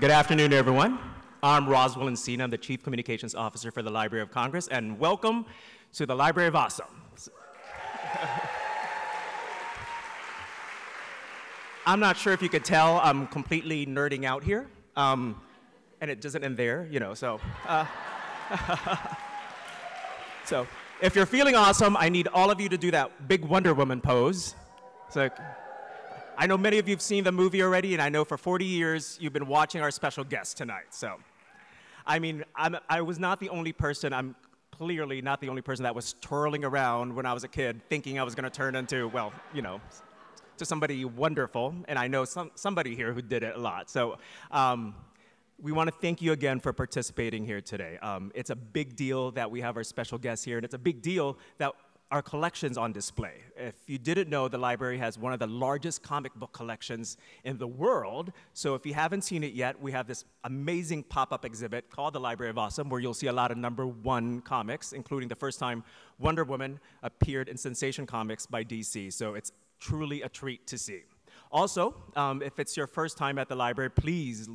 Good afternoon, everyone. I'm Roswell Encina. I'm the Chief Communications Officer for the Library of Congress, and welcome to the Library of Awesome. I'm not sure if you could tell, I'm completely nerding out here, and it doesn't end there, you know, so. So, if you're feeling awesome, I need all of you to do that big Wonder Woman pose. So, I know many of you have seen the movie already, and I know for 40 years you've been watching our special guest tonight. So, I mean, I was not the only person, I'm clearly not the only person that was twirling around when I was a kid thinking I was going to turn into, well, you know, to somebody wonderful, and I know somebody here who did it a lot. So we want to thank you again for participating here today. It's a big deal that we have our special guest here, and it's a big deal that our collection's on display. If you didn't know, the library has one of the largest comic book collections in the world. So if you haven't seen it yet, we have this amazing pop-up exhibit called the Library of Awesome, where you'll see a lot of #1 comics, including the first time Wonder Woman appeared in Sensation Comics by DC. So it's truly a treat to see. Also, if it's your first time at the library, please,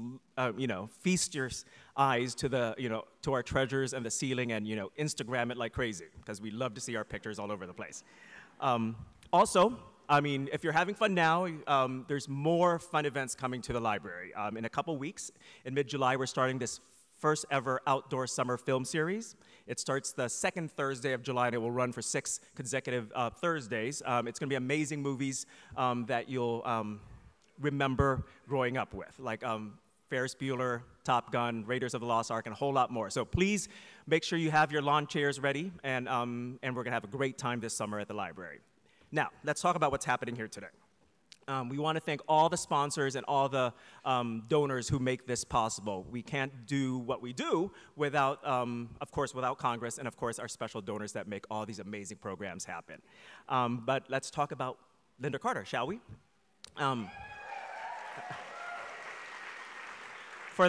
you know, feast your eyes to the, you know, to our treasures and the ceiling, and, you know, Instagram it like crazy, because we love to see our pictures all over the place. Also, I mean, if you're having fun now, there's more fun events coming to the library. In a couple weeks, in mid-July, we're starting this first ever outdoor summer film series. It starts the second Thursday of July, and it will run for 6 consecutive Thursdays. It's going to be amazing movies that you'll remember growing up with, like Ferris Bueller, Top Gun, Raiders of the Lost Ark, and a whole lot more. So please make sure you have your lawn chairs ready, and we're going to have a great time this summer at the library. Now, let's talk about what's happening here today. We want to thank all the sponsors and all the donors who make this possible. We can't do what we do without, of course, without Congress, and of course, our special donors that make all these amazing programs happen. But let's talk about Lynda Carter, shall we? For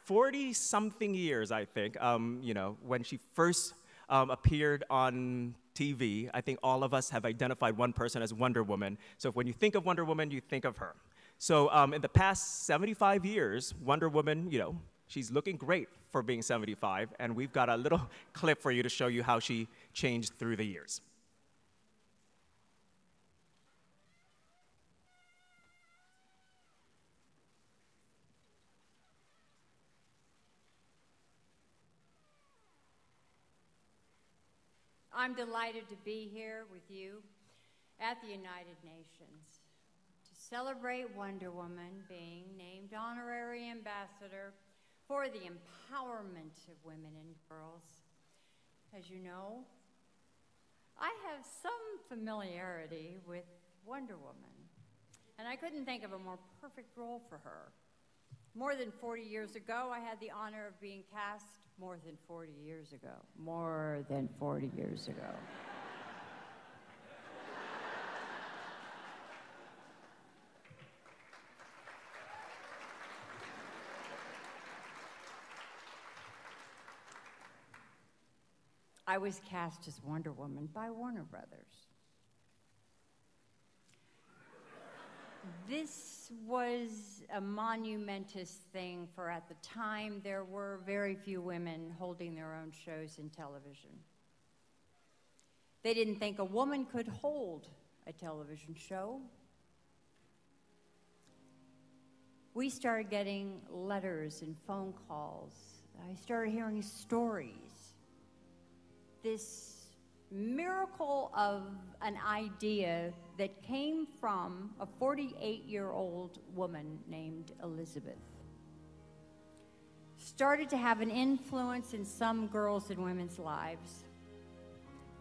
40-something years, I think, you know, when she first appeared on TV, I think all of us have identified one person as Wonder Woman. So when you think of Wonder Woman, you think of her. So in the past 75 years, Wonder Woman, you know, she's looking great for being 75, and we've got a little clip for you to show you how she changed through the years. I'm delighted to be here with you at the United Nations to celebrate Wonder Woman being named Honorary Ambassador for the empowerment of women and girls. As you know, I have some familiarity with Wonder Woman, and I couldn't think of a more perfect role for her. More than 40 years ago, I had the honor of being cast. More than 40 years ago. More than 40 years ago. I was cast as Wonder Woman by Warner Brothers. This was a monumentous thing, for at the time there were very few women holding their own shows in television. They didn't think a woman could hold a television show. We started getting letters and phone calls. I started hearing stories. This miracle of an idea that came from a 48-year-old woman named Elizabeth started to have an influence in some girls' and women's lives.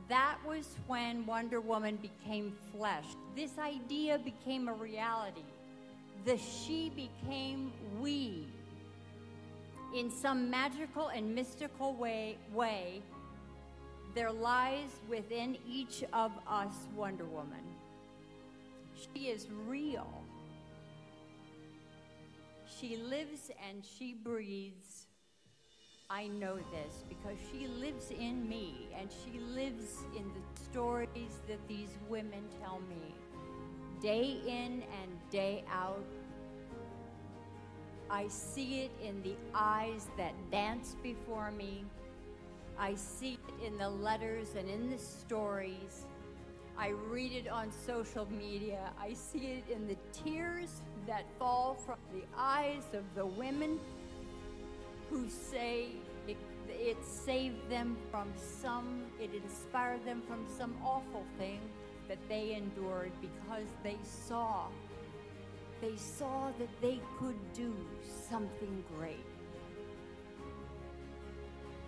That was when Wonder Woman became flesh. This idea became a reality. The she became we. In some magical and mystical way, there lies within each of us Wonder Woman. She is real. She lives and she breathes. I know this because she lives in me, and she lives in the stories that these women tell me. Day in and day out, I see it in the eyes that dance before me. I see it in the letters and in the stories. I read it on social media. I see it in the tears that fall from the eyes of the women who say it saved them from it inspired them from some awful thing that they endured because they saw that they could do something great.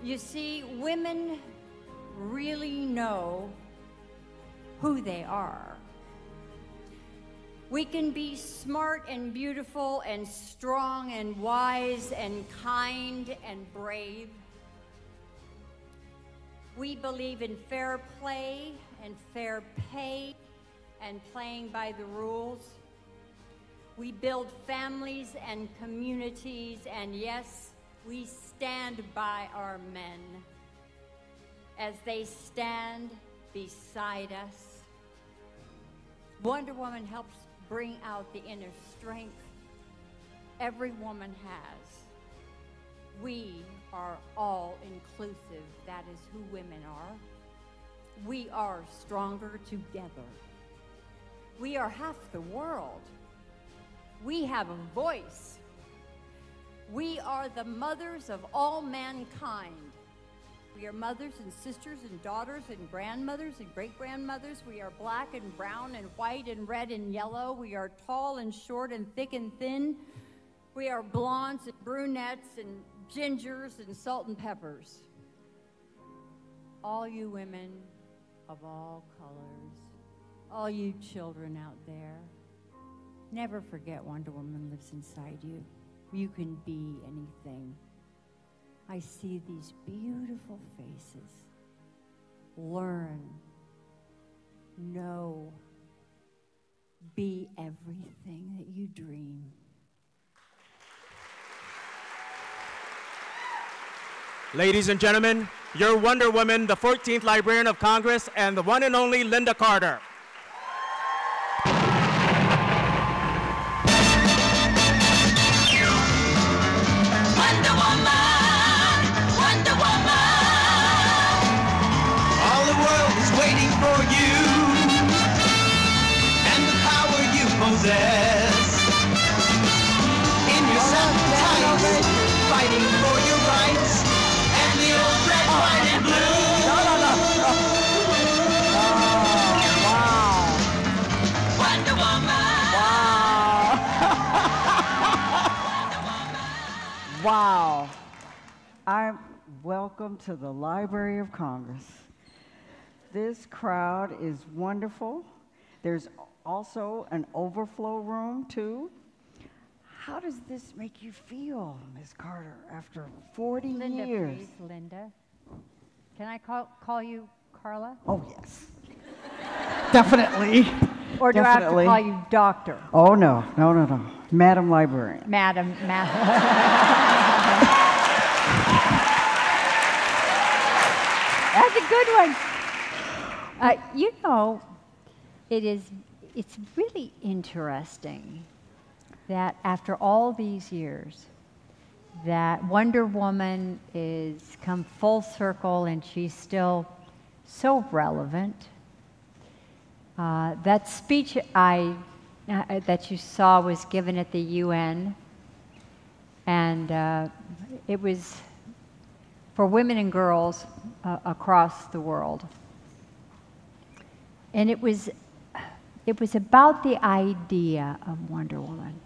You see, women really know who they are. We can be smart and beautiful and strong and wise and kind and brave. We believe in fair play and fair pay and playing by the rules. We build families and communities, and yes, we stand by our men as they stand beside us. Wonder Woman helps bring out the inner strength every woman has. We are all inclusive. That is who women are. We are stronger together. We are half the world. We have a voice. We are the mothers of all mankind. We are mothers and sisters and daughters and grandmothers and great-grandmothers. We are black and brown and white and red and yellow. We are tall and short and thick and thin. We are blondes and brunettes and gingers and salt and peppers. All you women of all colors, all you children out there, never forget Wonder Woman lives inside you. You can be anything. I see these beautiful faces. Learn, know, be everything that you dream. Ladies and gentlemen, your Wonder Woman, the 14th Librarian of Congress, and the one and only Lynda Carter. Fighting for your rights and the old red, white, and blue. Wow. Wonder Woman. Wow. Wow. Welcome to the Library of Congress. This crowd is wonderful. There's also an overflow room, too. How does this make you feel, Ms. Carter, after 40 Lynda, years? please, Lynda. Can I call you Carla? Oh, yes. Definitely. Or do Definitely. I have to call you Doctor? Oh, no. Madam Librarian. Madam. That's a good one. You know, it's really interesting that after all these years, that Wonder Woman is come full circle and she's still so relevant. That speech that you saw was given at the UN, and it was for women and girls across the world. And it was about the idea of Wonder Woman.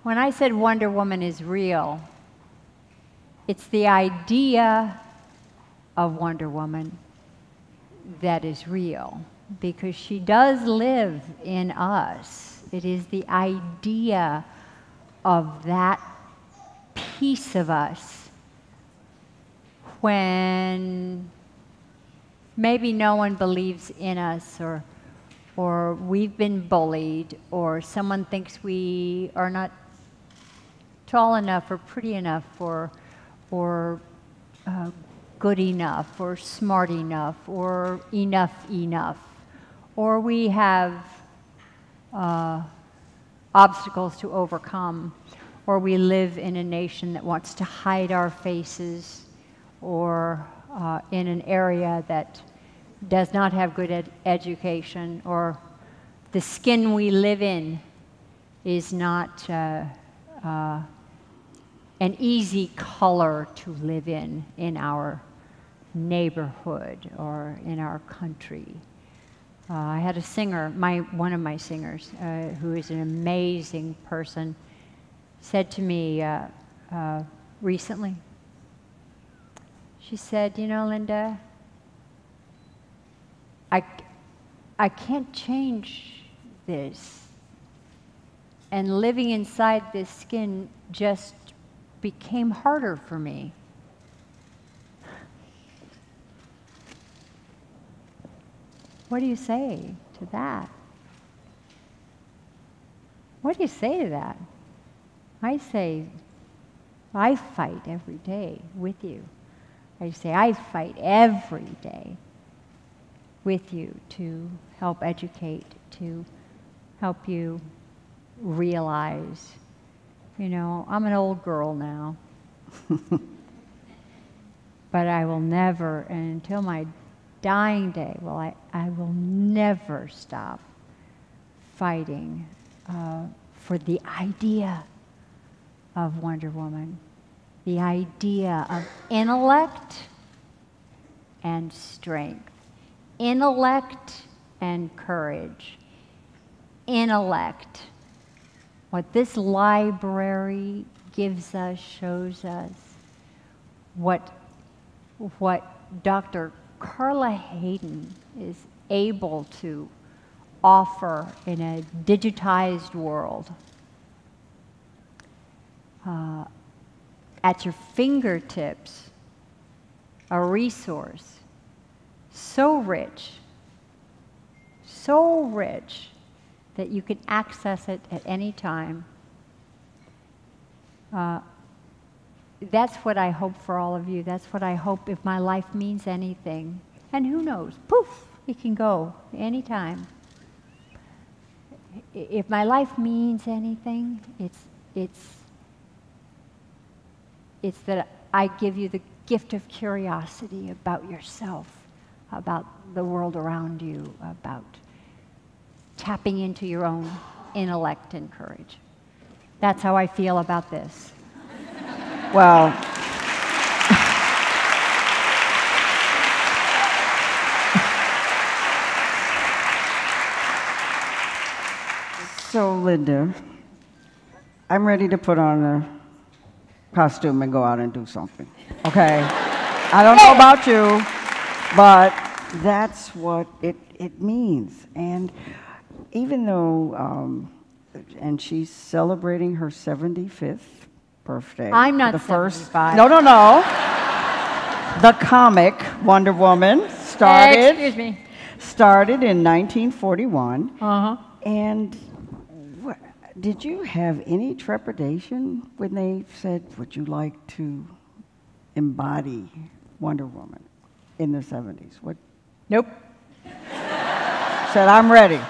When I said Wonder Woman is real, it's the idea of Wonder Woman that is real, because she does live in us. It is the idea of that piece of us when maybe no one believes in us, or we've been bullied, or someone thinks we are not tall enough or pretty enough or good enough or smart enough or enough, or we have a obstacles to overcome, or we live in a nation that wants to hide our faces, or in an area that does not have good education, or the skin we live in is not an easy color to live in our neighborhood or in our country. I had a singer, one of my singers, who is an amazing person, said to me recently, she said, you know, Lynda, I can't change this. And living inside this skin just became harder for me. What do you say to that? What do you say to that? I say, I fight every day with you. I say, I fight every day with you to help educate, to help you realize, you know, I'm an old girl now. But I will never, and until my dying day, I will never stop fighting for the idea of Wonder Woman, the idea of intellect and strength, intellect and courage, intellect. What this library gives us, shows us, what Dr. Carla Hayden is able to offer in a digitized world. At your fingertips, a resource so rich that you can access it at any time. That's what I hope for all of you. That's what I hope if my life means anything. And who knows, poof, it can go anytime. If my life means anything, it's that I give you the gift of curiosity about yourself, about the world around you, about tapping into your own intellect and courage. That's how I feel about this. Well, so Lynda, I'm ready to put on a costume and go out and do something, okay? I don't know about you, but that's what it means. And even though, and she's celebrating her 75th birthday. I'm not the first. 75. No. The comic Wonder Woman started in 1941. Uh-huh. And did you have any trepidation when they said, would you like to embody Wonder Woman in the 70s? What? Nope. Said, I'm ready.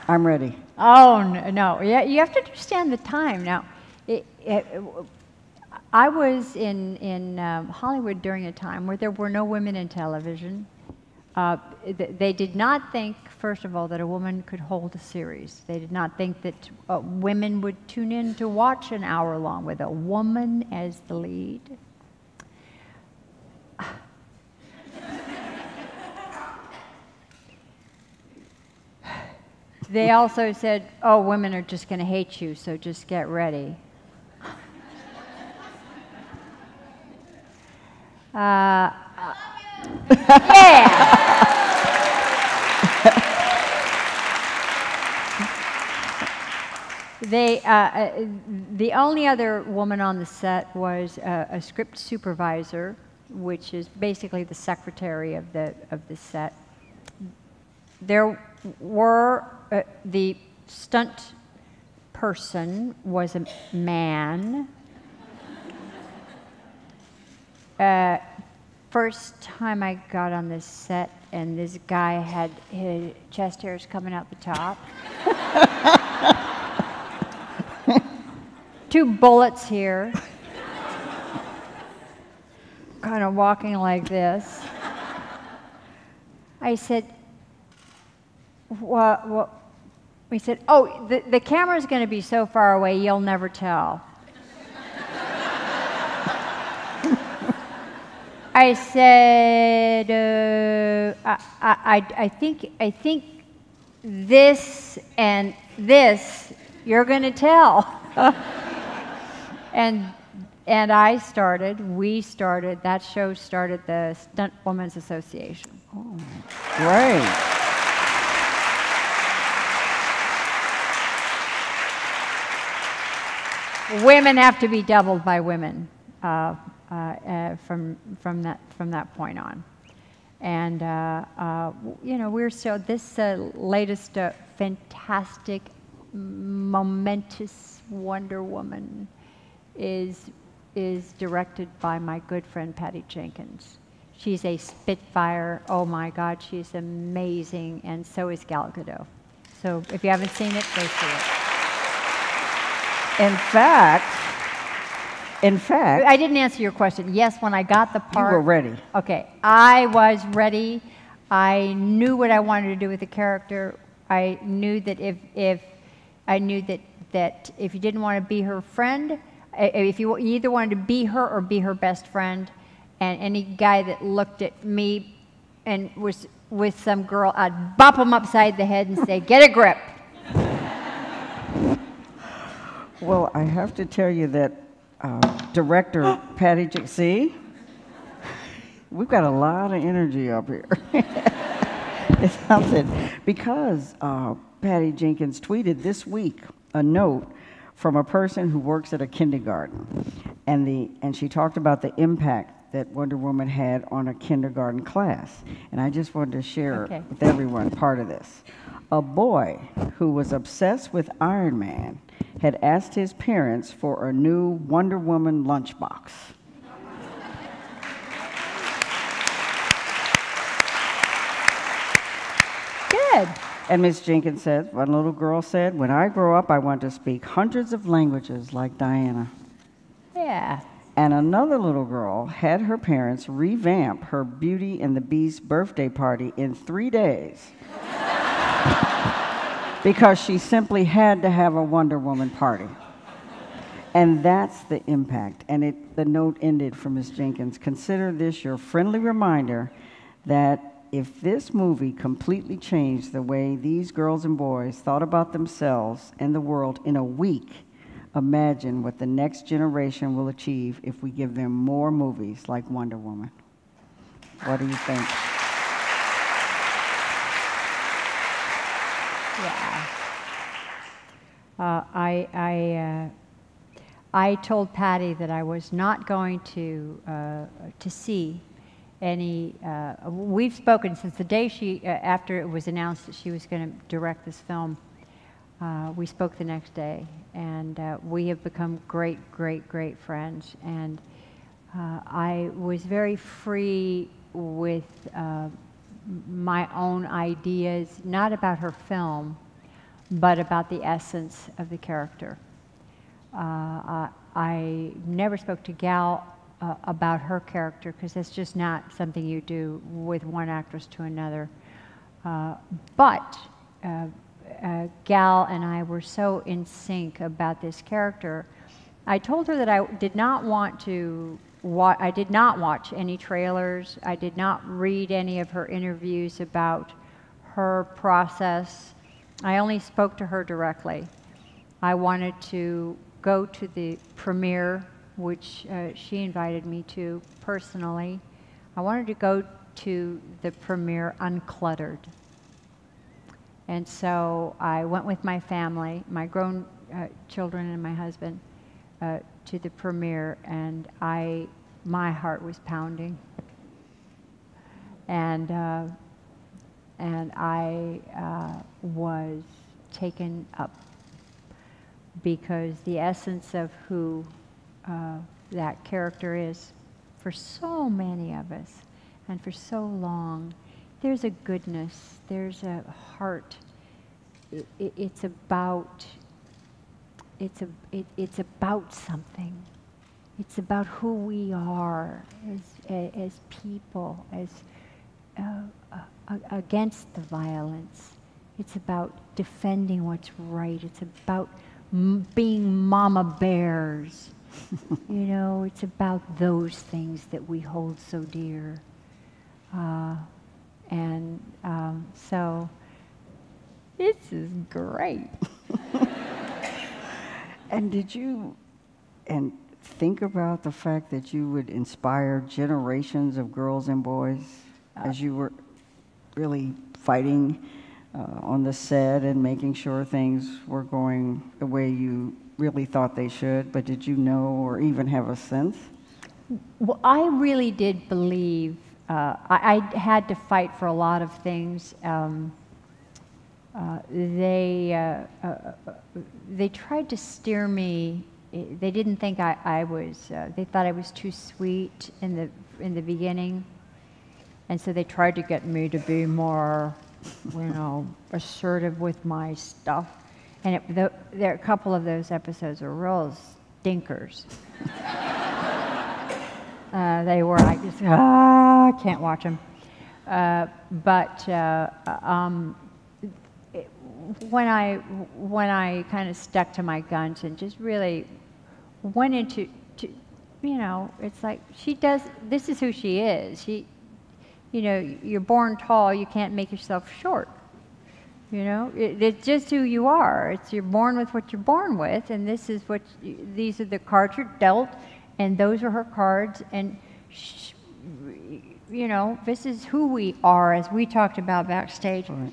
I'm ready. Oh, no. Yeah, you have to understand the time. Now, I was in Hollywood during a time where there were no women in television. They did not think, first of all, that a woman could hold a series. They did not think that women would tune in to watch an hour long with a woman as the lead. They also said, oh, women are just going to hate you, so just get ready. Yeah. The only other woman on the set was a script supervisor, which is basically the secretary of the set. There were the stunt person was a man. First time I got on this set, and this guy had his chest hairs coming out the top. 2 bullets here, kind of walking like this. I said, what? He said, oh, the camera's going to be so far away, you'll never tell. I said, I think this and this you're going to tell. and we started, that show started the Stunt Women's Association. Oh, great. Women have to be doubled by women from that point on. And, you know, we're still, this latest fantastic, momentous Wonder Woman is directed by my good friend Patty Jenkins. She's a Spitfire. Oh my God, she's amazing, and so is Gal Gadot. So if you haven't seen it, go see it. In fact, I didn't answer your question. Yes, when I got the part. You were ready. Okay, I was ready. I knew what I wanted to do with the character. I knew that if you didn't want to be her friend, if you either wanted to be her or be her best friend, and any guy that looked at me and was with some girl, I'd bop him upside the head and say, "Get a grip." Well, I have to tell you that director Patty Jenkins, see, we've got a lot of energy up here. It's something, because Patty Jenkins tweeted this week a note from a person who works at a kindergarten, and she talked about the impact that Wonder Woman had on a kindergarten class, and I just wanted to share with everyone part of this. A boy who was obsessed with Iron Man had asked his parents for a new Wonder Woman lunchbox. Good. And Miss Jenkins said, one little girl said, "When I grow up, I want to speak hundreds of languages like Diana." Yeah. And another little girl had her parents revamp her Beauty and the Beast birthday party in 3 days because she simply had to have a Wonder Woman party. And that's the impact. And the note ended from Ms. Jenkins. Consider this your friendly reminder that if this movie completely changed the way these girls and boys thought about themselves and the world in a week, imagine what the next generation will achieve if we give them more movies like Wonder Woman. What do you think? Yeah. I told Patty that I was not going to see any. We've spoken since the day after it was announced that she was going to direct this film. We spoke the next day, and we have become great, great, great friends. And I was very free with my own ideas, not about her film, but about the essence of the character. I never spoke to Gal about her character, because that's just not something you do with one actress to another. But Gal and I were so in sync about this character. I told her that I did not want to I did not watch any trailers. I did not read any of her interviews about her process. I only spoke to her directly. I wanted to go to the premiere, which she invited me to personally. I wanted to go to the premiere uncluttered. And so I went with my family, my grown children and my husband, to the premiere, and my heart was pounding. And I was taken up, because the essence of who that character is for so many of us and for so long, there's a goodness, there's a heart. It's about it's about something. It's about who we are as people, as against the violence. It's about defending what's right. It's about being mama bears. You know, it's about those things that we hold so dear. So this is great. And did you think about the fact that you would inspire generations of girls and boys as you were really fighting on the set and making sure things were going the way you really thought they should? But did you know or even have a sense? Well, I really did believe. I had to fight for a lot of things. They tried to steer me. They didn't think I was. They thought I was too sweet in the beginning, and so they tried to get me to be more, assertive with my stuff. And there a couple of those episodes were real stinkers. They were. I just I can't watch them. When I kind of stuck to my guns and just really went into, it's like this is who she is. You're born tall, you can't make yourself short. It's just who you are. You're born with what you're born with, and these are the cards you're dealt, and those are her cards, and this is who we are, as we talked about backstage. Right.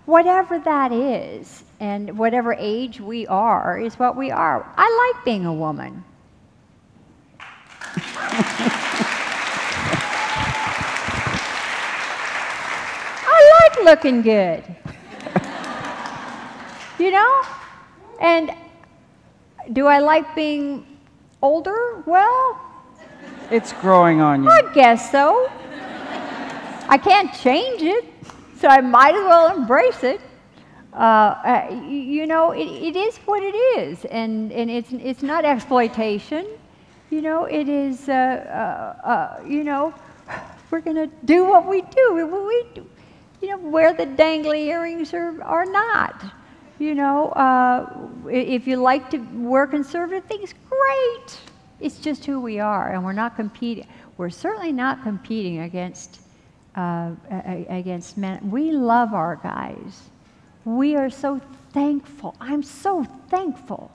Whatever that is, and whatever age we are, is what we are. I like being a woman. I like looking good. And do I like being older? Well, It's growing on you. I guess so. I can't change it, so I might as well embrace it. It is what it is, and it's not exploitation. It is. We're gonna do what we do. Wear the dangly earrings or not. If you like to wear conservative things, great. It's just who we are, and we're not competing. We're certainly not competing against men. We love our guys. We are so thankful. I'm so thankful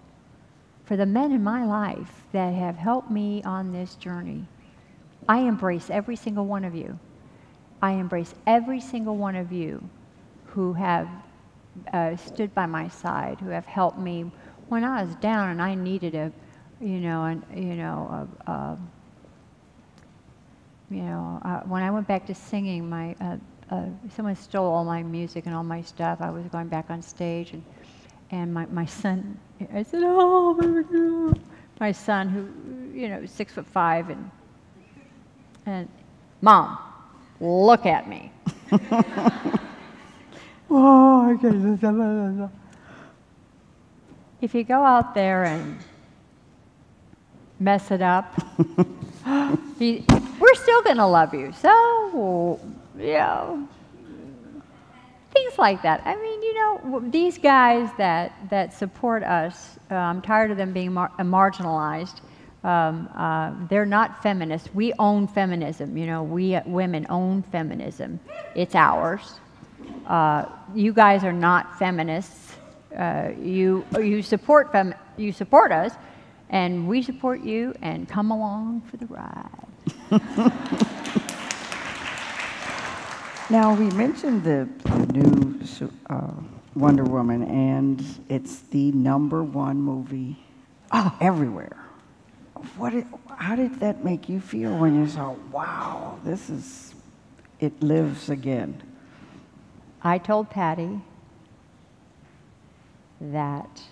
for the men in my life that have helped me on this journey. I embrace every single one of you. I embrace every single one of you who have stood by my side, who have helped me when I was down and I needed when I went back to singing, someone stole all my music and all my stuff. I was going back on stage, and my son, I said, oh, my son, who, 6'5", and Mom, look at me. If you go out there and mess it up, we're still going to love you. So, things like that. I mean, these guys that support us, I'm tired of them being marginalized. They're not feminists. We own feminism. We women own feminism. It's ours. You guys are not feminists. You support us, and we support you. And come along for the ride. Now, we mentioned the new Wonder Woman, and it's the #1 movie everywhere. How did that make you feel when you saw, wow, it lives again? I told Patty that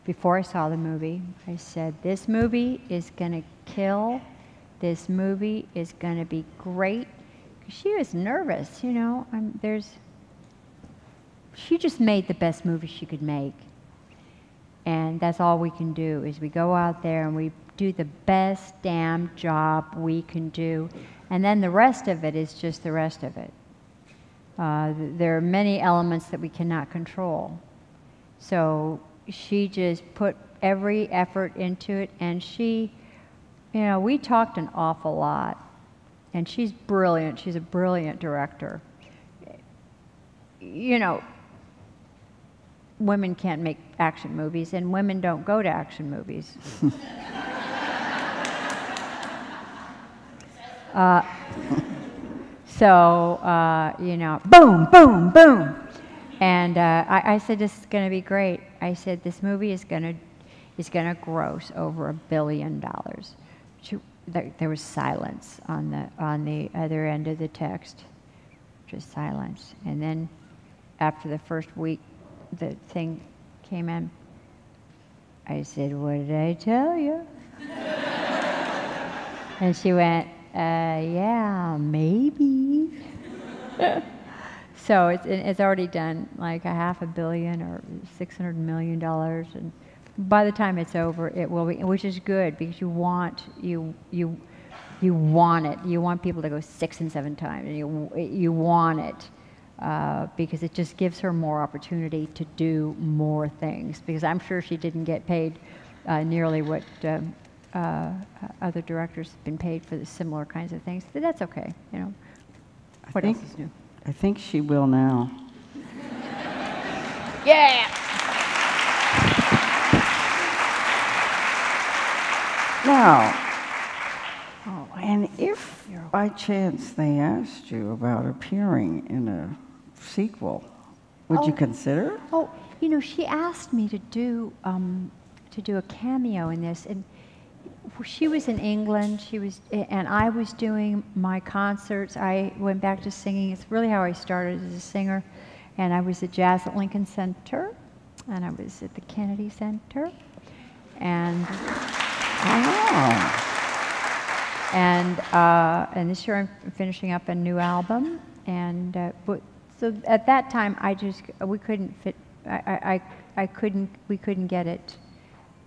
before I saw the movie, I said, this movie is going to kill. This movie is going to be great. She was nervous, she just made the best movie she could make. And that's all we can do, is we go out there and we do the best damn job we can do. And then the rest of it is just the rest of it. There are many elements that we cannot control. So she just put every effort into it, and she, you know, we talked an awful lot. And she's brilliant. She's a brilliant director. You know, women can't make action movies, and women don't go to action movies. You know, boom, boom, boom. And I said, this is going to be great. I said, this movie is going to gross over $1 billion. There was silence on the other end of the text, just silence. And then after the first week, the thing came in. I said, what did I tell you? And she went, yeah, maybe. So it's already done like $500 million or $600 million, and by the time it's over, it will be, which is good, because you want it. You want people to go 6 and 7 times, and you want it because it just gives her more opportunity to do more things. Because I'm sure she didn't get paid nearly what other directors have been paid for the similar kinds of things, but that's okay. You know, what else is new? I think she will now. Yeah. Now, and if by chance they asked you about appearing in a sequel, would you consider? Oh, you know, she asked me to do a cameo in this, and she was in England. And I was doing my concerts. I went back to singing. It's really how I started as a singer, and I was at jazz at Lincoln Center, and I was at the Kennedy Center, and. And this year I'm finishing up a new album, and so at that time we couldn't fit. We couldn't get it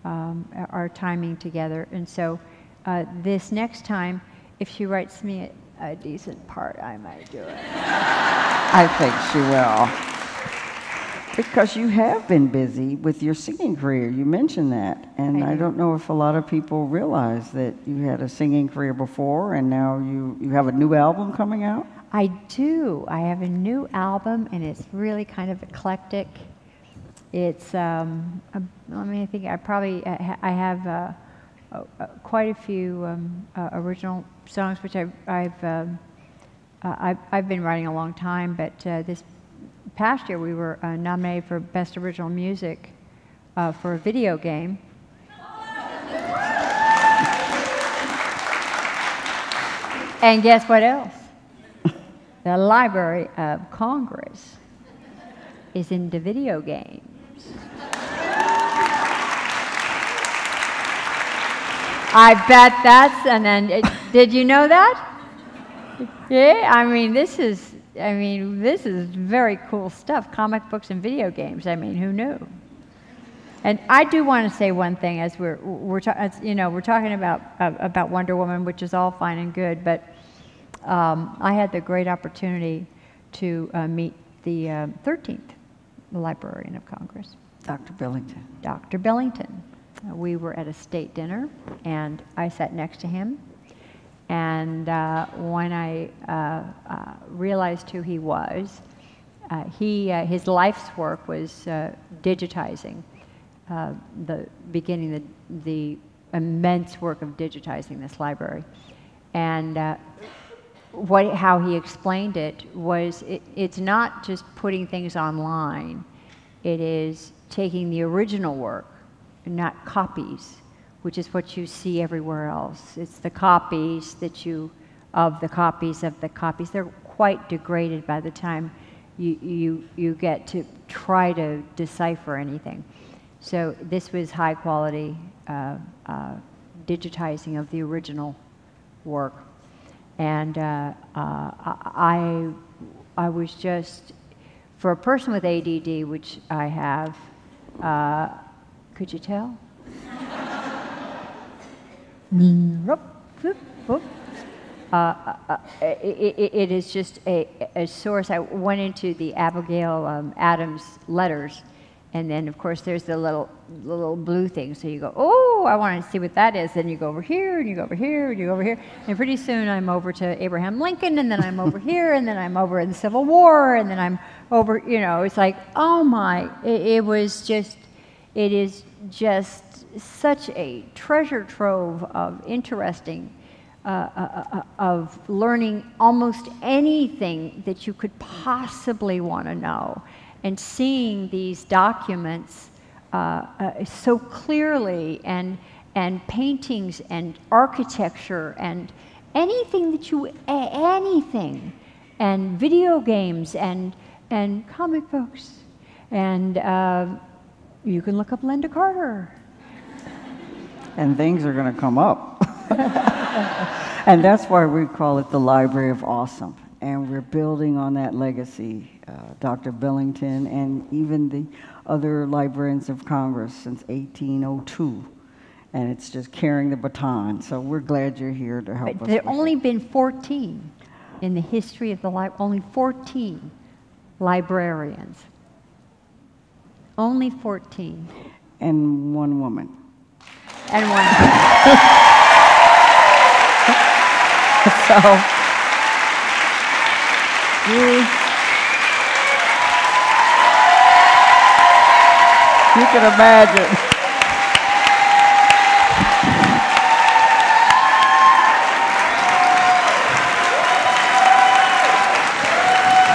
our timing together, and so this next time, if she writes me a decent part, I might do it. I think she will. Because you have been busy with your singing career. You mentioned that. And I don't know if a lot of people realize that you had a singing career before, and now you have a new album coming out? I do. I have a new album, and it's really kind of eclectic. It's, let me think, I have quite a few original songs, which I've been writing a long time, but this past year we were nominated for Best Original Music for a video game. And guess what else? The Library of Congress is into video games. I bet that's, and then, did you know that? Yeah, I mean, this is very cool stuff, comic books and video games. I mean, who knew? And I do want to say one thing, as we're talking about Wonder Woman, which is all fine and good, but I had the great opportunity to meet the 13th Librarian of Congress. Dr. Billington. Dr. Billington. We were at a state dinner, and I sat next to him. And when I realized who he was, his life's work was digitizing, the immense work of digitizing this library. And how he explained it was, it's not just putting things online. It is taking the original work, not copies, which is what you see everywhere else. It's the copies of the copies of the copies. They're quite degraded by the time you get to try to decipher anything. So this was high quality digitizing of the original work. And I was just, for a person with ADD, which I have, Could you tell? It is just a source. I went into the Abigail Adams letters, and then of course there's the little blue thing. So you go, oh, I want to see what that is. Then you go over here, and you go over here, and you go over here, and pretty soon I'm over to Abraham Lincoln, and then I'm over here, and then I'm over in the Civil War, and then I'm over. You know, it's like, oh my! It is just such a treasure trove of interesting. Of learning almost anything that you could possibly want to know, and seeing these documents so clearly, and paintings and architecture and anything anything, and video games and comic books, and you can look up Lynda Carter. And things are going to come up. And that's why we call it the Library of Awesome. And we're building on that legacy, Dr. Billington and even the other librarians of Congress since 1802. And it's just carrying the baton. So we're glad you're here to help us. There have only been 14 in the history of the library, only 14 librarians. Only 14. And one woman. And one. So, you can imagine.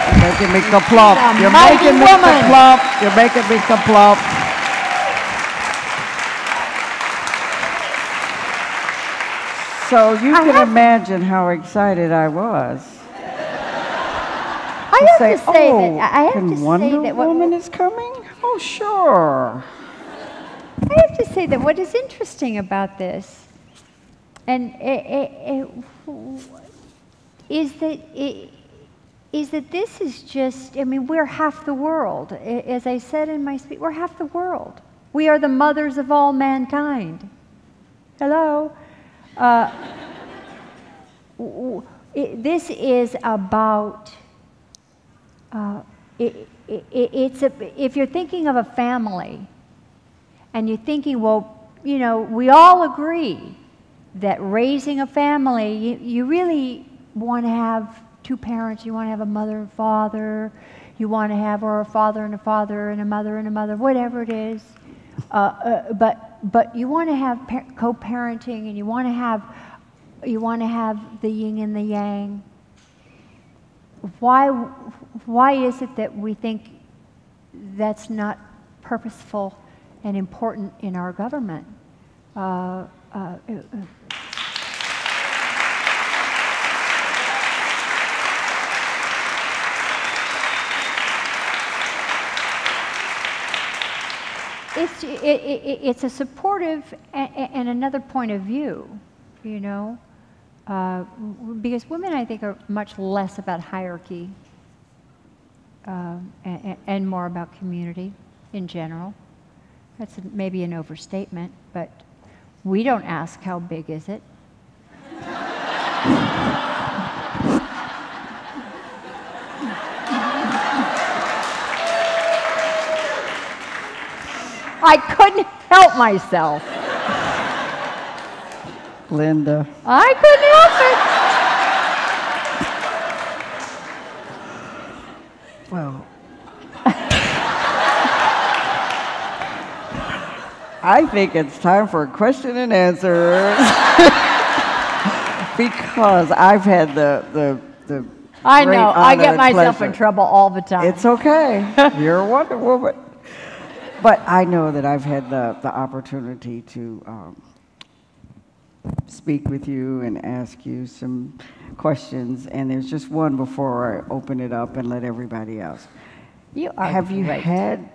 You're making me complop. You're making me complop. You're making me complop. So you can imagine how excited I was. I have to say that Wonder Woman is coming? Oh, sure. I have to say that what is interesting about this, and is that this is just, I mean, we're half the world. As I said in my speech, we're half the world. We are the mothers of all mankind. Hello? This is about, if you're thinking of a family, and you're thinking, well, you know, we all agree that raising a family, you really want to have two parents. You want to have a mother and father. You want to have, or a father and a father and a mother, whatever it is. But you want to have co-parenting, and you want to have the yin and the yang. Why is it that we think that's not purposeful and important in our government? It's a supportive and another point of view, you know, because women, I think, are much less about hierarchy and more about community in general. That's maybe an overstatement, but we don't ask how big is it. I couldn't help myself. Lynda. I couldn't help it. Well, I think it's time for question and answers. Because I've had the I great know, I get honor and myself pleasure. in trouble all the time. It's okay. You're a Wonder Woman. But I know that I've had the opportunity to speak with you and ask you some questions, and there's just one before I open it up and let everybody else. Have you had,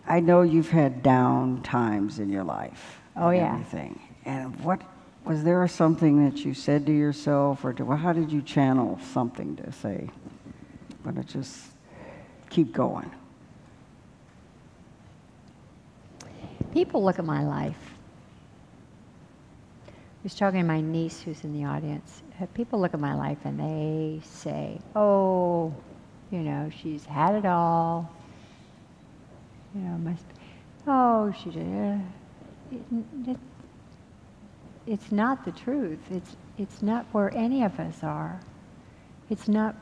I know you've had down times in your life. Oh, and yeah. Everything. And what, was there something that you said to yourself, or how did you channel something to say, I'm gonna just keep going? People look at my life. I was talking to my niece who's in the audience. People look at my life and they say, oh, you know, she's had it all. You know, oh, she did. It's not the truth. It's not where any of us are. It's not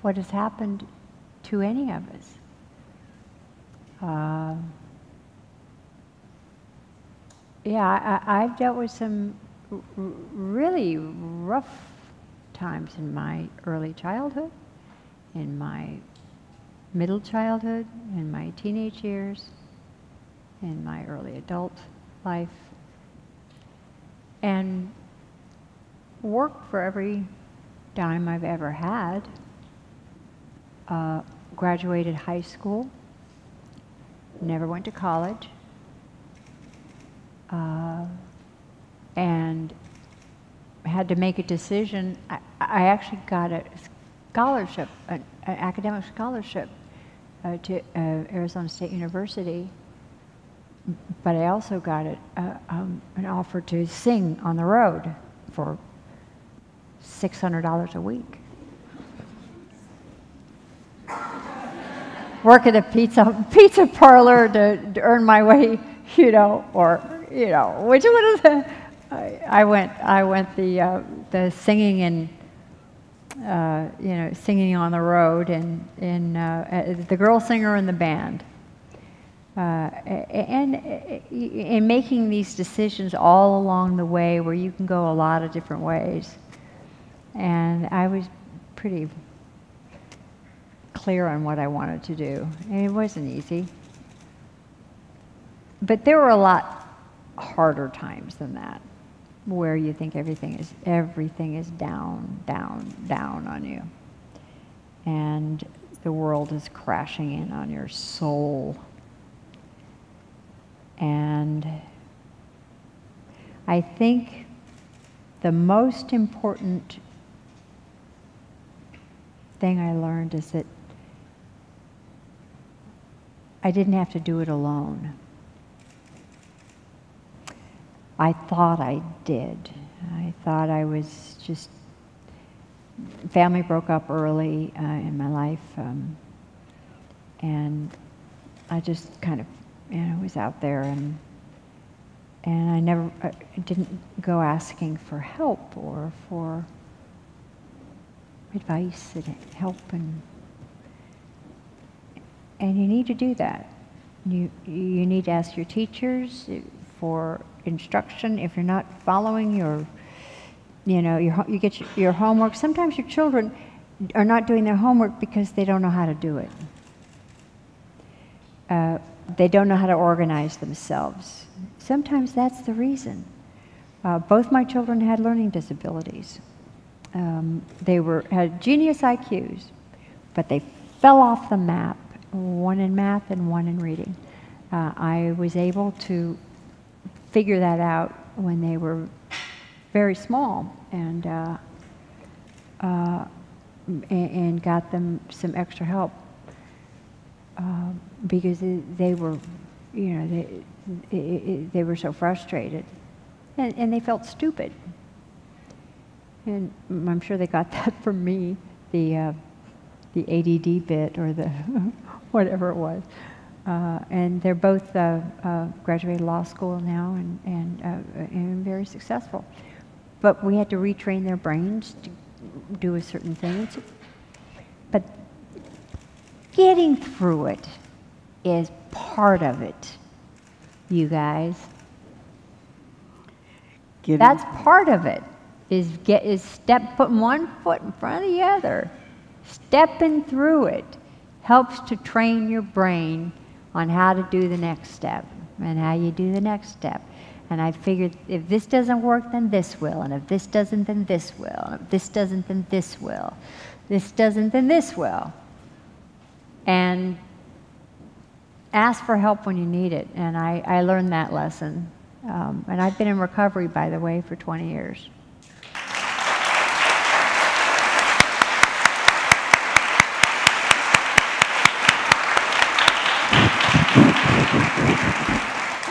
what has happened to any of us. Yeah, I've dealt with some really rough times in my early childhood, in my middle childhood, in my teenage years, in my early adult life, and worked for every dime I've ever had. Graduated high school, never went to college, and had to make a decision. I actually got a scholarship, an academic scholarship to Arizona State University, but I also got an offer to sing on the road for $600 a week. Work at a pizza parlor to earn my way, you know, or you know, which one is the? I went the singing and you know, singing on the road and the girl singer in the band, and in making these decisions all along the way where you can go a lot of different ways, and I was pretty clear on what I wanted to do, and it wasn't easy. But there were a lot harder times than that, where you think everything is down on you, and the world is crashing in on your soul. And I think the most important thing I learned is that I didn't have to do it alone. I thought I did. I thought I was just, family broke up early in my life, and I just kind of, you know, was out there, and I didn't go asking for help or for advice and help, and you need to do that. You need to ask your teachers for instruction if you're not following your, you know, you get your homework. Sometimes your children are not doing their homework because they don't know how to do it. They don't know how to organize themselves. Sometimes that's the reason. Both my children had learning disabilities. They had genius IQs, but they fell off the map, one in math and one in reading. I was able to figure that out when they were very small, and got them some extra help because they were, you know, they were so frustrated, and they felt stupid. And I'm sure they got that from me, the ADD bit or the whatever it was. And they're both graduated law school now and very successful. But we had to retrain their brains to do a certain thing. But getting through it is part of it, you guys. That's part of it. Is putting one foot in front of the other. Stepping through it helps to train your brain on how to do the next step and how you do the next step. And I figured if this doesn't work, then this will. And if this doesn't, then this will. And if this doesn't, then this will. This doesn't, then this will. And ask for help when you need it. And I learned that lesson. And I've been in recovery, by the way, for 20 years.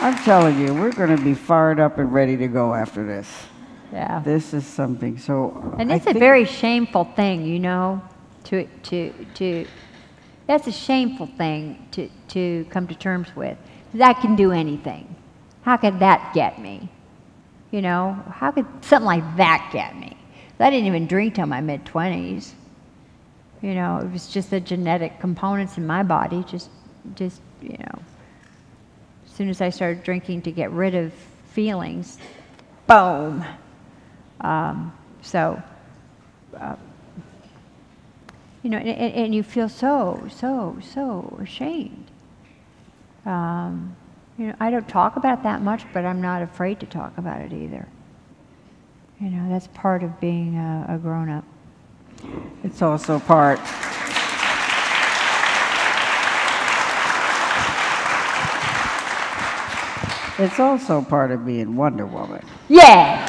I'm telling you, we're going to be fired up and ready to go after this. Yeah. This is something. So, and it's a very shameful thing, you know, that's a shameful thing to come to terms with. I can do anything. How could that get me? You know, how could something like that get me? I didn't even drink till my mid-20s. You know, it was just the genetic components in my body, just you know. As soon as I started drinking to get rid of feelings, boom. You know, and you feel so ashamed. You know, I don't talk about it that much, but I'm not afraid to talk about it either. You know, that's part of being a grown-up. It's also part. It's also part of being Wonder Woman. Yeah.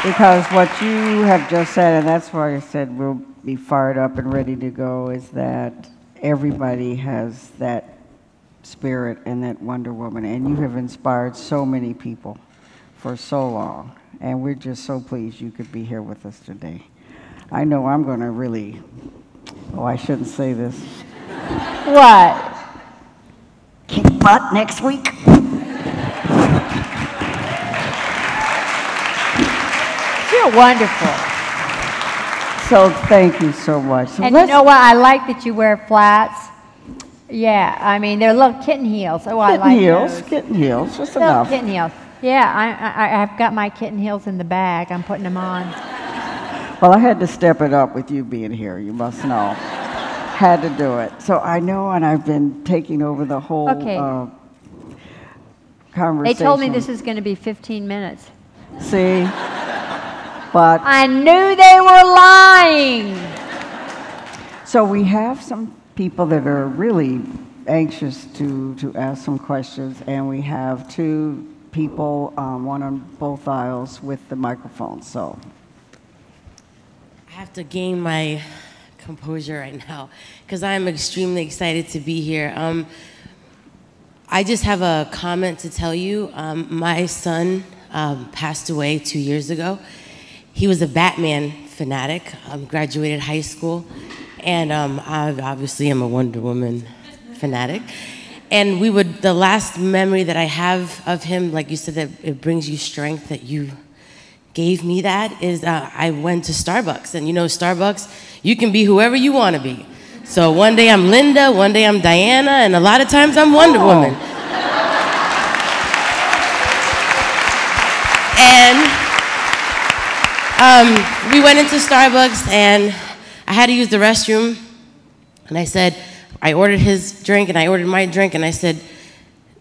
Because what you have just said, and that's why I said we'll be fired up and ready to go, is that everybody has that spirit and that Wonder Woman, and you have inspired so many people for so long, and we're just so pleased you could be here with us today. I know I'm going to really, oh, I shouldn't say this. What? Kick butt next week. You're wonderful. So thank you so much. So and you know what? I like that you wear flats. Yeah, I mean, they're little kitten heels. Oh, I like those. Kitten heels, just little enough. Kitten heels. Yeah, I've got my kitten heels in the bag. I'm putting them on. Well, I had to step it up with you being here. You must know. Had to do it. So I know, and I've been taking over the whole conversation. They told me this is going to be 15 minutes. See? But I knew they were lying. So we have some people that are really anxious to ask some questions, and we have two people, one on both aisles with the microphone. So I have to gain my composure right now because I'm extremely excited to be here. I just have a comment to tell you. My son passed away 2 years ago. He was a Batman fanatic, graduated high school, and I obviously am a Wonder Woman fanatic. And the last memory that I have of him, like you said, that it brings you strength, that you gave me that, is I went to Starbucks. And you know, Starbucks, you can be whoever you want to be. So one day I'm Lynda, one day I'm Diana, and a lot of times I'm Wonder Woman. And we went into Starbucks, and I had to use the restroom. And I said, I ordered his drink, and I ordered my drink, and I said,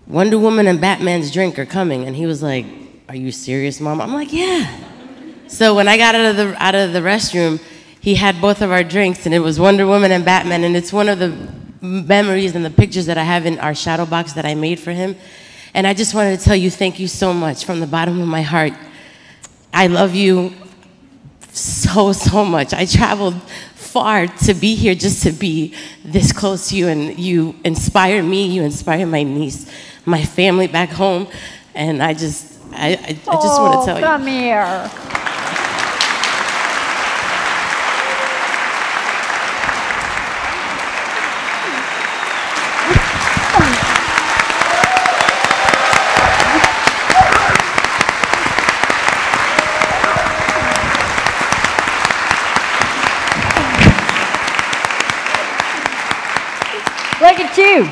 Wonder Woman and Batman's drink are coming. And he was like, are you serious, Mom? I'm like, yeah. So when I got out of the restroom, he had both of our drinks, and it was Wonder Woman and Batman, and it's one of the memories and the pictures that I have in our shadow box that I made for him. And I just wanted to tell you thank you so much from the bottom of my heart. I love you so, so much. I traveled far to be here just to be this close to you, and you inspire me, you inspire my niece, my family back home, and I just want to tell you. Come here. Look at you.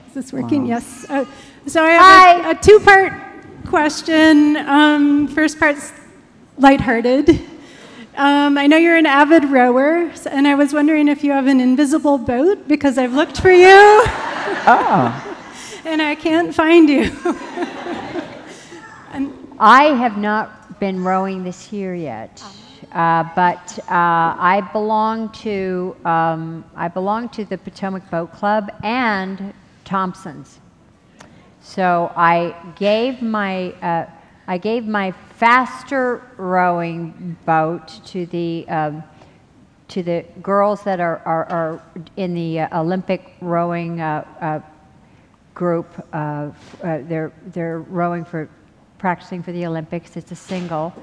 Is this working? Yes. So I have a two-part question. First part's lighthearted. I know you're an avid rower, and I was wondering if you have an invisible boat, because I've looked for you. Oh. And I can't find you. I have not been rowing this year yet, but I belong to the Potomac Boat Club and Thompson's. So I gave my faster rowing boat to the girls that are in the Olympic rowing group. They're rowing practicing for the Olympics. It's a single.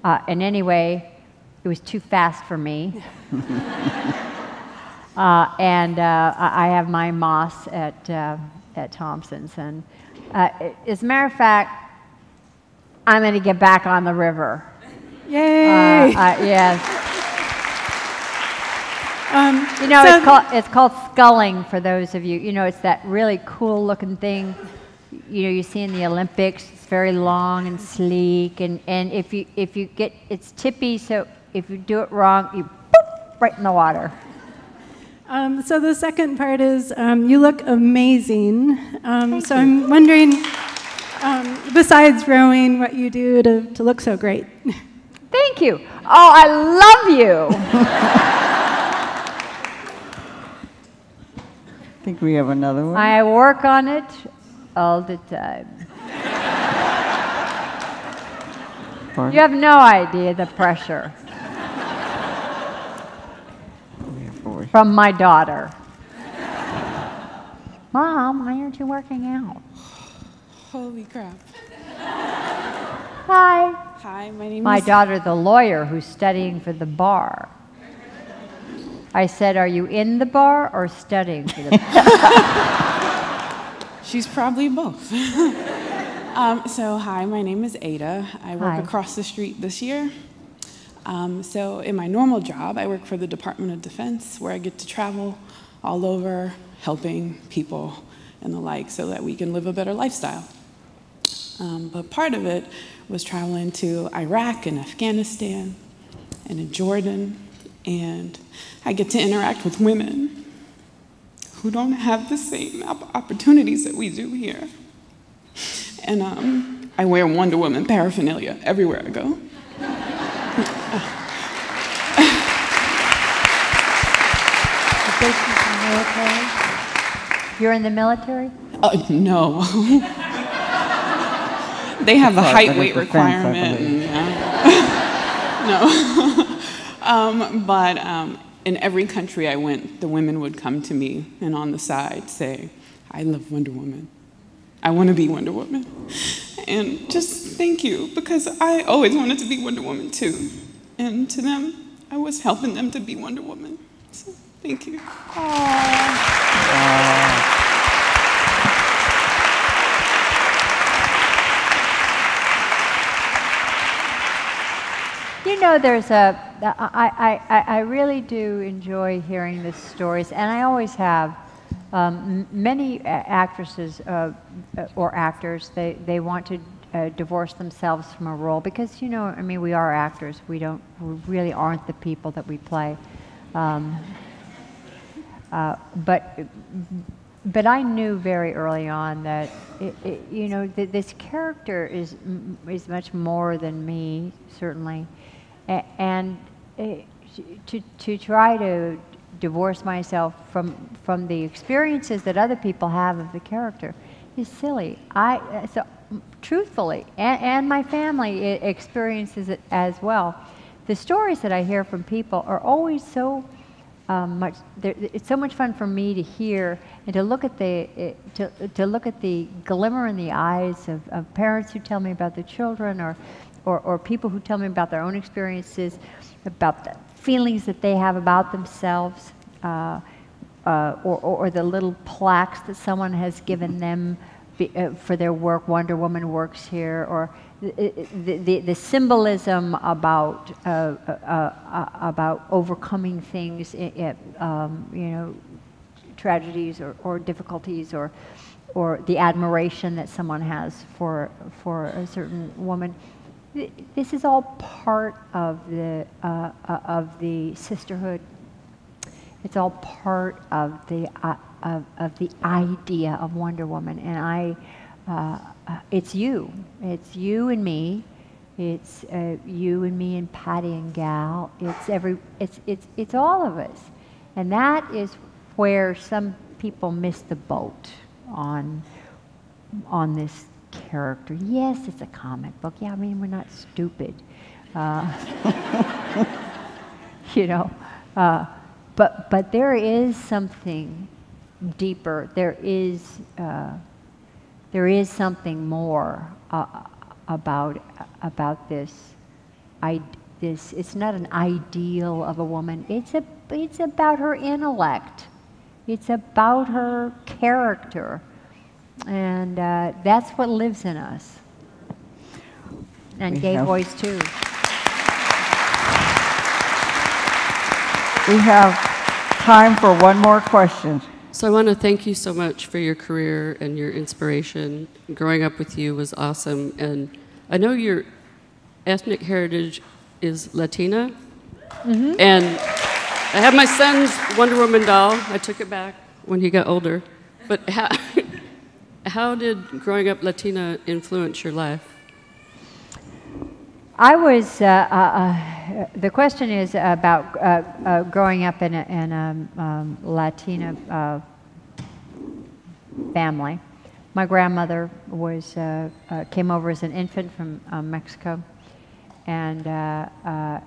And anyway, it was too fast for me. I have my Moss at Thompson's. And as a matter of fact, I'm going to get back on the river. Yay! Yes. You know, it's called sculling for those of you. You know, it's that really cool looking thing, you know, you see in the Olympics. It's very long and sleek, and if you get, it's tippy, so if you do it wrong, you boop, right in the water. So the second part is you look amazing. So I'm wondering, besides rowing, what you do to look so great. Thank you. Oh, I love you. I think we have another one. I work on it all the time. Pardon? You have no idea the pressure from my daughter. Mom, why aren't you working out? Holy crap. Hi. Hi, my name My is... daughter, the lawyer who's studying for the bar. I said, are you in the bar or studying for the bar? She's probably both. So, hi, my name is Ada. I work across the street this year. So in my normal job, I work for the Department of Defense, where I get to travel all over helping people and the like so that we can live a better lifestyle. But part of it was traveling to Iraq and Afghanistan and in Jordan, and I get to interact with women who don't have the same opportunities that we do here. And I wear Wonder Woman paraphernalia everywhere I go. You're in the military? No. They have a height weight requirement. No. But in every country I went, the women would come to me and on the side say, I love Wonder Woman. I want to be Wonder Woman. And just thank you, because I always wanted to be Wonder Woman too. And to them, I was helping them to be Wonder Woman. So thank you. You know, I really do enjoy hearing the stories, and I always have. Many actresses or actors, they want to divorce themselves from a role because, you know, I mean, we are actors. We really aren't the people that we play. But I knew very early on that, you know, this character is much more than me, certainly. And to try to divorce myself from the experiences that other people have of the character is silly. So truthfully, and my family experiences it as well. The stories that I hear from people are always so much. It's so much fun for me to hear and to look at the glimmer in the eyes of parents who tell me about their children, or people who tell me about their own experiences, about the feelings that they have about themselves, or the little plaques that someone has given them for their work. Wonder Woman works here, or the symbolism about overcoming things, you know, tragedies or difficulties, or the admiration that someone has for a certain woman. This is all part of the sisterhood. It's all part of the idea of Wonder Woman, and it's you and me. It's you and me and Patty and Gal. It's all of us, and that is where some people miss the boat on on this character. Yes, it's a comic book. Yeah, I mean, we're not stupid. You know, but there is something deeper. There is something more about this. It's not an ideal of a woman. It's about her intellect. It's about her character, and that's what lives in us. And gay voice too. We have time for one more question. So I want to thank you so much for your career and your inspiration. Growing up with you was awesome. And I know your ethnic heritage is Latina. Mm-hmm. And I have my son's Wonder Woman doll. I took it back when he got older. But how did growing up Latina influence your life? I was, the question is about growing up in a Latina family. My grandmother came over as an infant from Mexico, and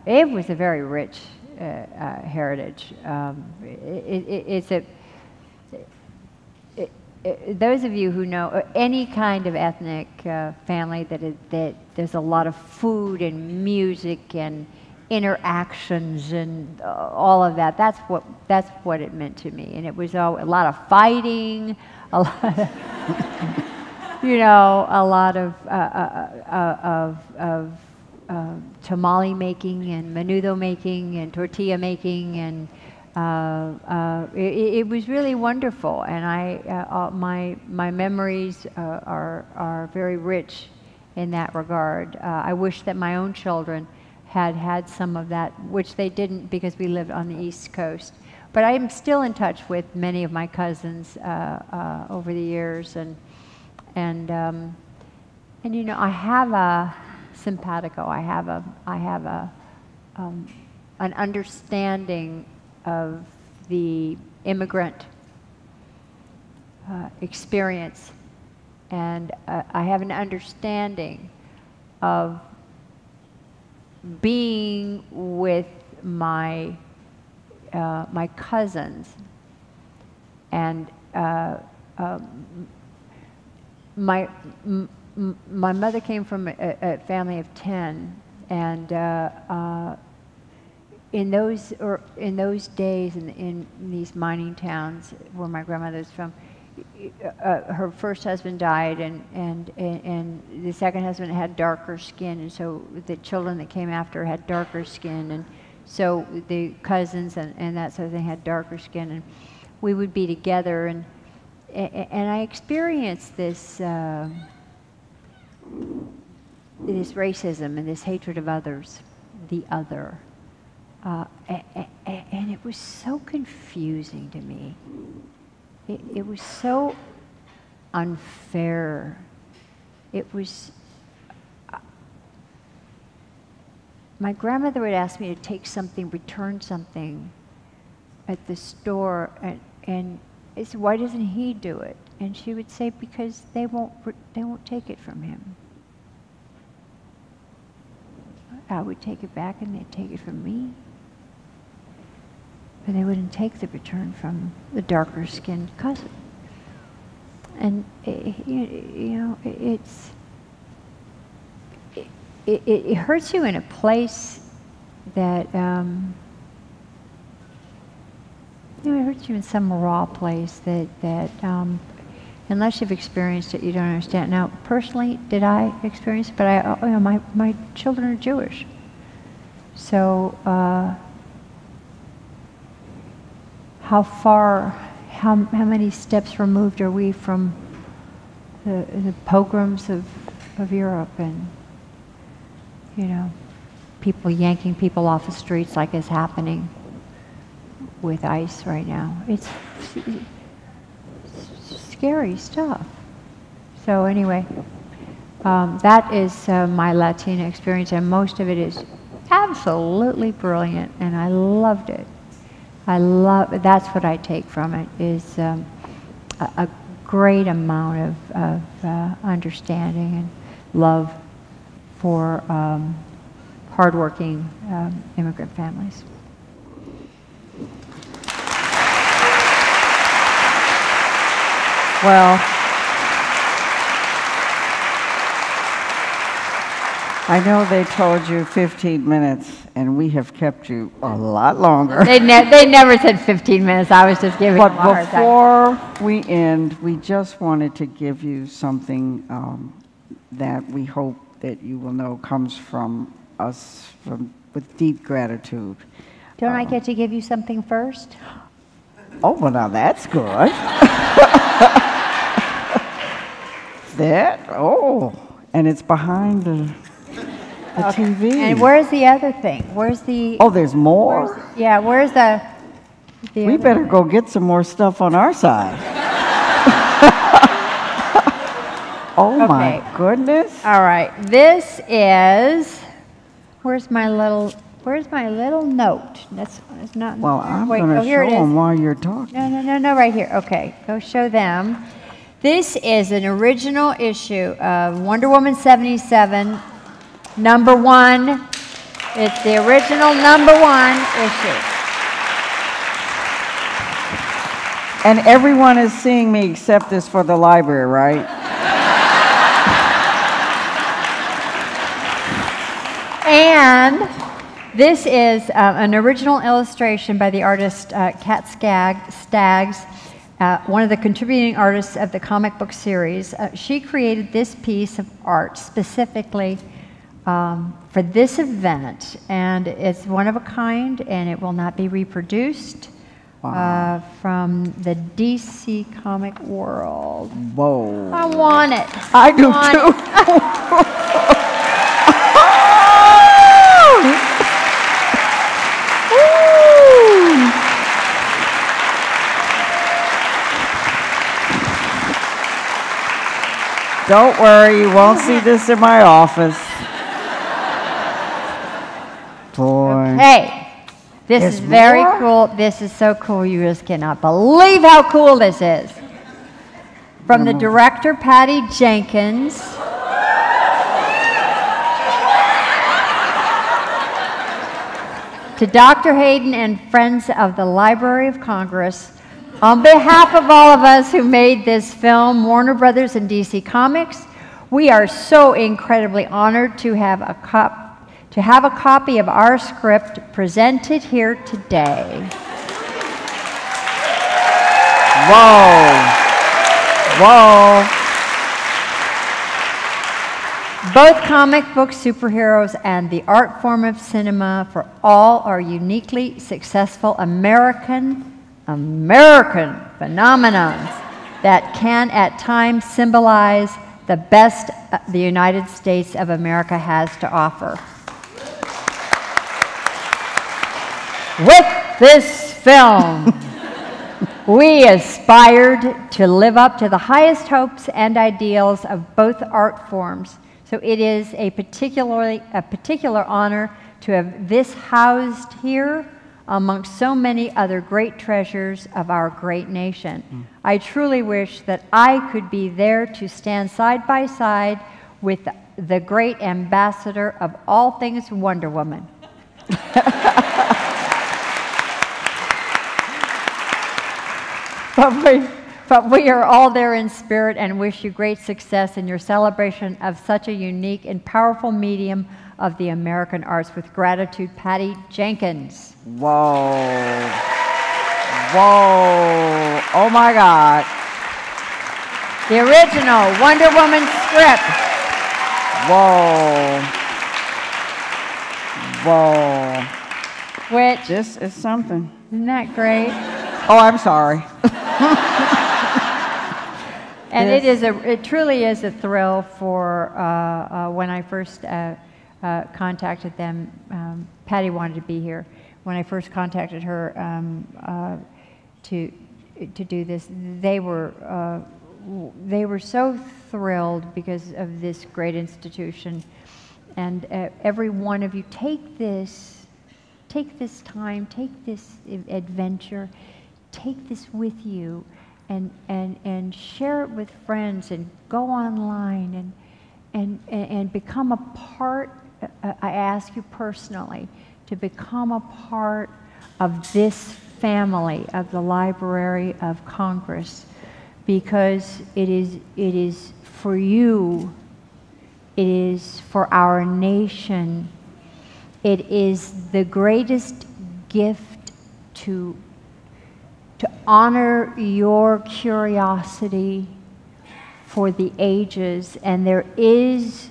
it was a very rich heritage. Those of you who know any kind of ethnic family that there's a lot of food and music and interactions and all of that, that's what it meant to me. And it was a lot of fighting, a lot of, you know, a lot of tamale making and menudo making and tortilla making, and it was really wonderful, and my memories are very rich in that regard. I wish that my own children had some of that, which they didn't because we lived on the East Coast. But I am still in touch with many of my cousins over the years, and you know, I have a simpatico. I have an understanding of the immigrant experience, and I have an understanding of being with my cousins, and my mother came from a family of 10, and in those days, in these mining towns where my grandmother's from, her first husband died, and the second husband had darker skin, and so the children that came after had darker skin, and so the cousins and that sort of thing had darker skin, and we would be together, and I experienced this this racism and this hatred of others, the other. And it was so confusing to me. It was so unfair. It was... my grandmother would ask me to take something, return something at the store, and I said, why doesn't he do it? And she would say, because they won't take it from him. I would take it back and they'd take it from me. But they wouldn't take the return from the darker skinned cousin. And you know, it hurts you in a place that you know, it hurts you in some raw place that unless you've experienced it, you don't understand. Now, personally, did I experience it? But you know, my children are Jewish, so how many steps removed are we from the pogroms of Europe, and you know, people yanking people off the streets like is happening with ICE right now. It's scary stuff. So anyway, that is my Latina experience, and most of it is absolutely brilliant, and I loved it. That's what I take from it, is a great amount of understanding and love for hardworking immigrant families. Well, I know they told you 15 minutes, and we have kept you a lot longer. They never said 15 minutes. I was just giving them a hard time. But before we end, we just wanted to give you something that we hope that you will know comes from us with deep gratitude. Don't I get to give you something first? Oh, well, now that's good. And it's behind the TV. And where's the other thing? Where's the... Oh, there's more? Where's the we better go get some more stuff on our side. Oh, my goodness. All right. This is... Where's my little note? That's not... Well, I'm going to show them while you're talking. No, right here. Okay, go show them. This is an original issue of Wonder Woman 77, #1. It's the original #1 issue. And everyone is seeing me except this for the library, right? And this is an original illustration by the artist Kat Staggs, one of the contributing artists of the comic book series. She created this piece of art specifically for this event, and it's one of a kind, and it will not be reproduced. Wow. From the DC comic world. Whoa. I want it. I do too. Don't worry, you won't see this in my office. Boy. Hey, this is very cool. This is so cool. You just cannot believe how cool this is. From the director, Patty Jenkins. To Dr. Hayden and friends of the Library of Congress, on behalf of all of us who made this film, Warner Brothers and DC Comics, we are so incredibly honored to have a copy of our script presented here today. Whoa. Whoa. Both comic book superheroes and the art form of cinema for all are uniquely successful American phenomenons that can at times symbolize the best the United States of America has to offer. With this film, we aspired to live up to the highest hopes and ideals of both art forms. So it is a particular honor to have this housed here amongst so many other great treasures of our great nation. I truly wish that I could be there to stand side by side with the great ambassador of all things Wonder Woman. But we are all there in spirit and wish you great success in your celebration of such a unique and powerful medium of the American arts. With gratitude, Patty Jenkins. Whoa. Whoa. Oh my God. The original Wonder Woman script. Whoa. Whoa. Which, this is something. Isn't that great? Oh, I'm sorry. And it truly is a thrill for when I first contacted them. Patty wanted to be here. When I first contacted her to do this, they were so thrilled because of this great institution. And every one of you, take this time, take this adventure, take this with you, and share it with friends and go online and become a part. I ask you personally to become a part of this family of the Library of Congress, because it is for you, it is for our nation, it is the greatest gift to honor your curiosity for the ages, and there is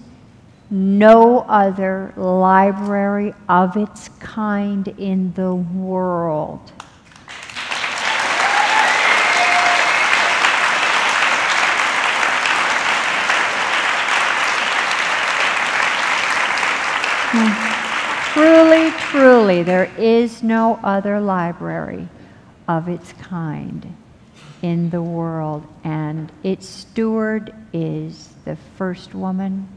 no other library of its kind in the world. Truly, truly, there is no other library of its kind in the world, and its steward is the first woman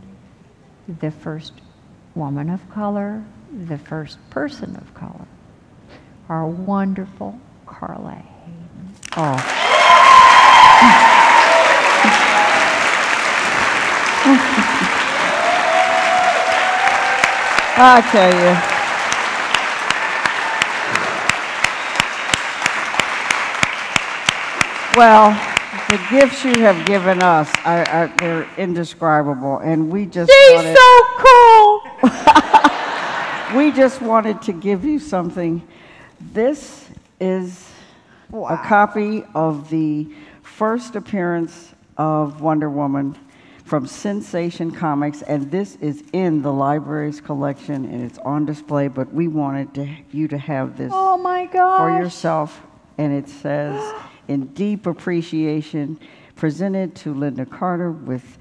of color, the first person of color, our wonderful Carla Hayden. Oh. I tell you. Well, the gifts you have given us, they're indescribable, and we just She's so cool! We just wanted to give you something. This is a copy of the first appearance of Wonder Woman from Sensation Comics, and this is in the library's collection, and it's on display, but we wanted you to have this for yourself, and it says, in deep appreciation, presented to Lynda Carter with,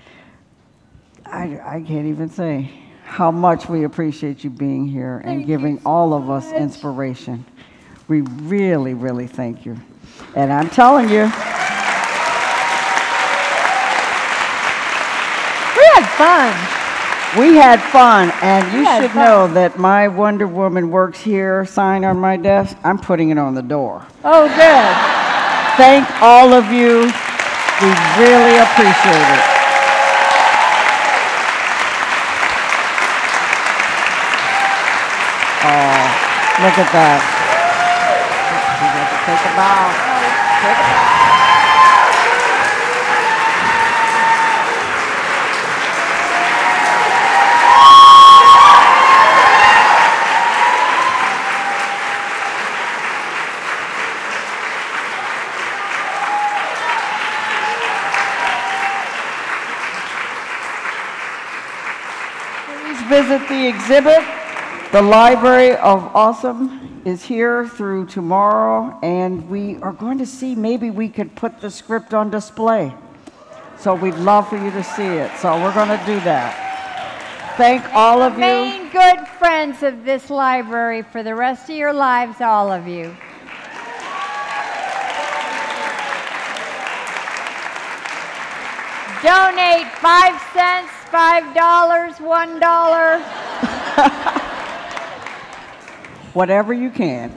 I can't even say how much we appreciate you being here and giving all of us inspiration. We really, really thank you. And I'm telling you, Fun. We had fun, and you should know that my Wonder Woman works here, sign on my desk. I'm putting it on the door. Oh, good. Thank all of you. We really appreciate it. Oh, look at that. You got to take a bow. Take a bow. Visit the exhibit. The Library of Awesome is here through tomorrow, and we are going to see maybe we could put the script on display. So we'd love for you to see it. So we're going to do that. Thank all of you. Remain good friends of this library for the rest of your lives, all of you. Donate 5 cents, $5, $1. Whatever you can.